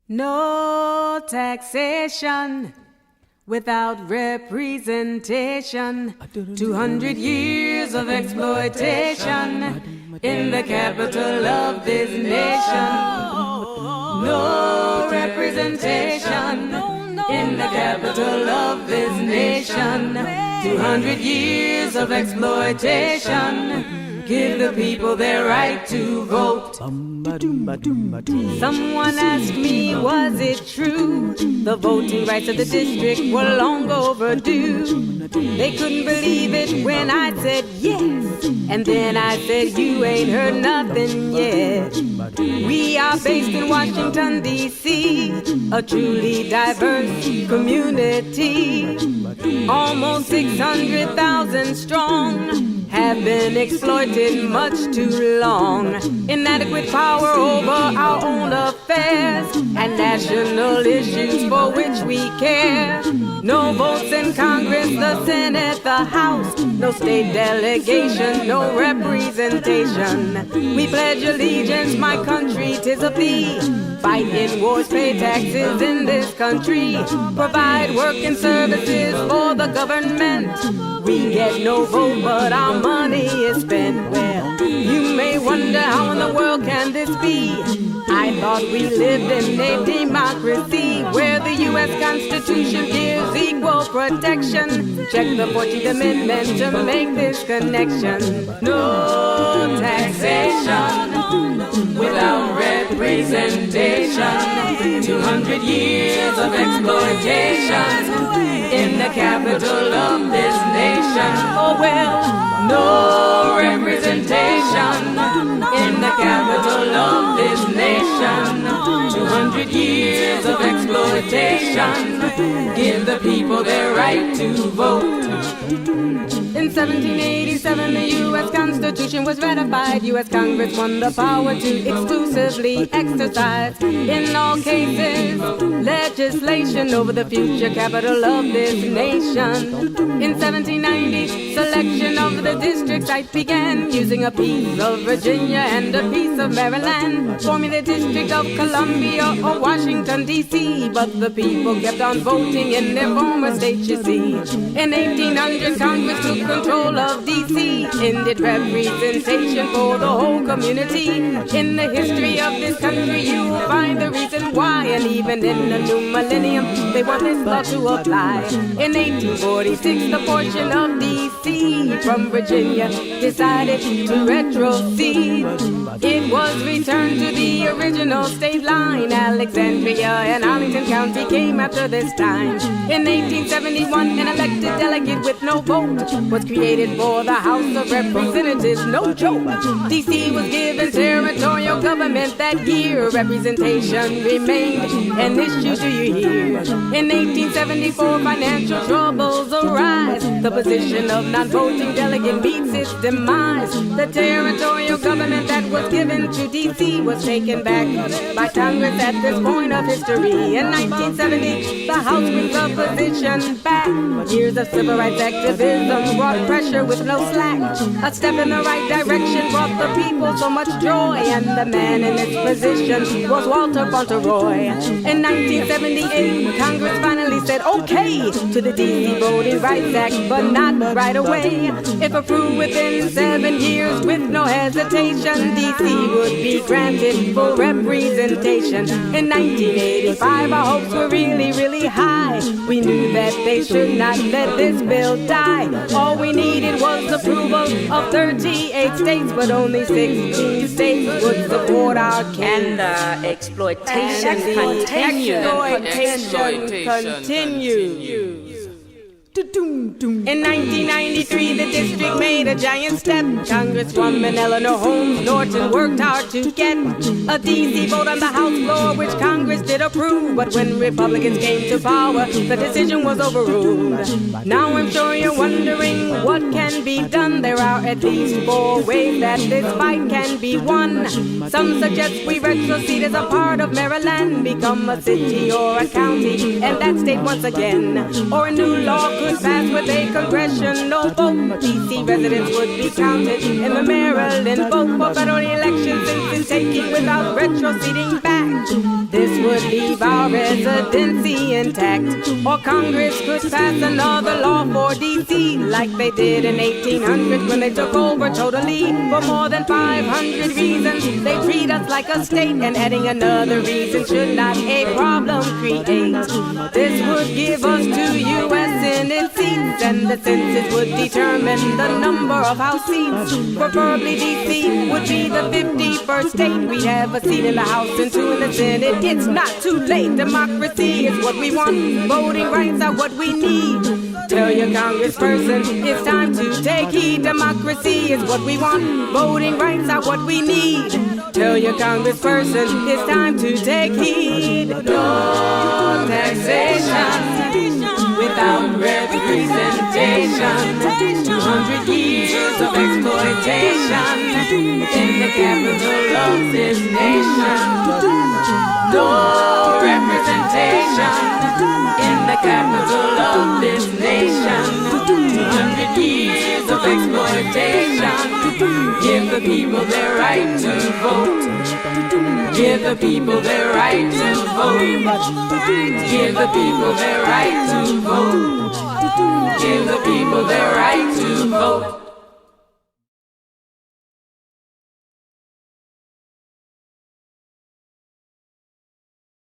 No taxation without representation. 200 years of exploitation in the capital of this nation. No representation in the capital of this nation. 200 years of exploitation. Give the people their right to vote. Someone asked me, was it true? The voting rights of the district were long overdue. They couldn't believe it when I said yes. And then I said, you ain't heard nothing yet. We are based in Washington, D.C., a truly diverse community. Almost 600,000 strong, have been exploited much too long. Inadequate power over our own affairs and national issues for which we care. No votes in Congress, the Senate, the House. No state delegation, no representation. We pledge allegiance, my country, 'tis of thee. Fight in wars, pay taxes in this country. Provide work and services for the government. We get no vote, but our money is spent. Well, you may wonder how in the world can this be? I thought we lived in a democracy where the U.S. Constitution gives equal protection. Check the 14th Amendment to make this connection. No taxation without representation. 200 years of exploitation in the capital of this nation. Oh well, no representation in the capital of this nation. 200 years of exploitation. Give the people their right to vote. In 1787, the U.S. Constitution was ratified. U.S. Congress won the power to exclusively exercise, in all cases, legislation over the future capital of this nation. In 1790, selection of the district sites began, using a piece of Virginia and a piece of Maryland, forming the District of Columbia or Washington, D.C. But the people kept on voting in their former states, you see. In 1800, Congress took control of D.C., ended representation for the whole community. In the history of this country, you will find the reason why, and even in the new millennium, they want this law to apply. In 1846, the portion of D.C. from Virginia decided to retrocede. It was returned to the original state line. Alexandria and Arlington County came after this time. In 1871, an elected delegate with no vote was created for the House of Representatives. No joke. D.C. was given territorial government that year. Representation remained an issue, do you hear? In 1874, financial troubles arise. The position of non-voting delegate meets its demise. The territorial government that was given to D.C. was taken back by Congress at this point of history. In 1970, the House brings the position back. Years of civil rights activism brought pressure with no slack. A step in the right direction brought the people so much joy, and the man in this position was Walter Fauntleroy. In 1978, Congress finally said okay to the D.C. Voting Rights Act, but not right away. If approved within 7 years with no hesitation, D.C. would be granted full representation. In 1985, our hopes were really, really high. We knew that they should not let this bill die. All we needed was approval of 38 states, but only 16 states would support our case. And the exploitation continues. In 1993, the district made a giant step. Congresswoman Eleanor Holmes Norton worked hard to get a D.C. vote on the House floor, which Congress did approve. But when Republicans came to power, the decision was overruled. Now I'm sure you're wondering what can be done. There are at least 4 ways that this fight can be won. Some suggest we retrocede as a part of Maryland, become a city or a county, and that state once again. Or a new law could pass with a congressional vote. D.C. residents would be counted in the Maryland vote for federal elections, since it's taking without retroceding back. This would leave our residency intact. Or Congress could pass another law for D.C. like they did in 1800 when they took over totally. For more than 500 reasons, they treat us like a state, and adding another reason should not a problem create. This would give us 2 U.S. Senate seats, and the census would determine the number of House seats. Preferably D.C. would be the 51st state. We have a seat in the House and 2 in the Senate. It's not too late. Democracy is what we want. Voting rights are what we need. Tell your congressperson it's time to take heed. Democracy is what we want. Voting rights are what we need. Tell your congressperson it's time to take heed. No taxation without representation. 200 years of exploitation in the capital of this nation. No representation in the capital of this nation. 200 years of exploitation. Give the people their right to vote. Give the people their right to vote. Give the people their right to vote. Give the people their right to vote.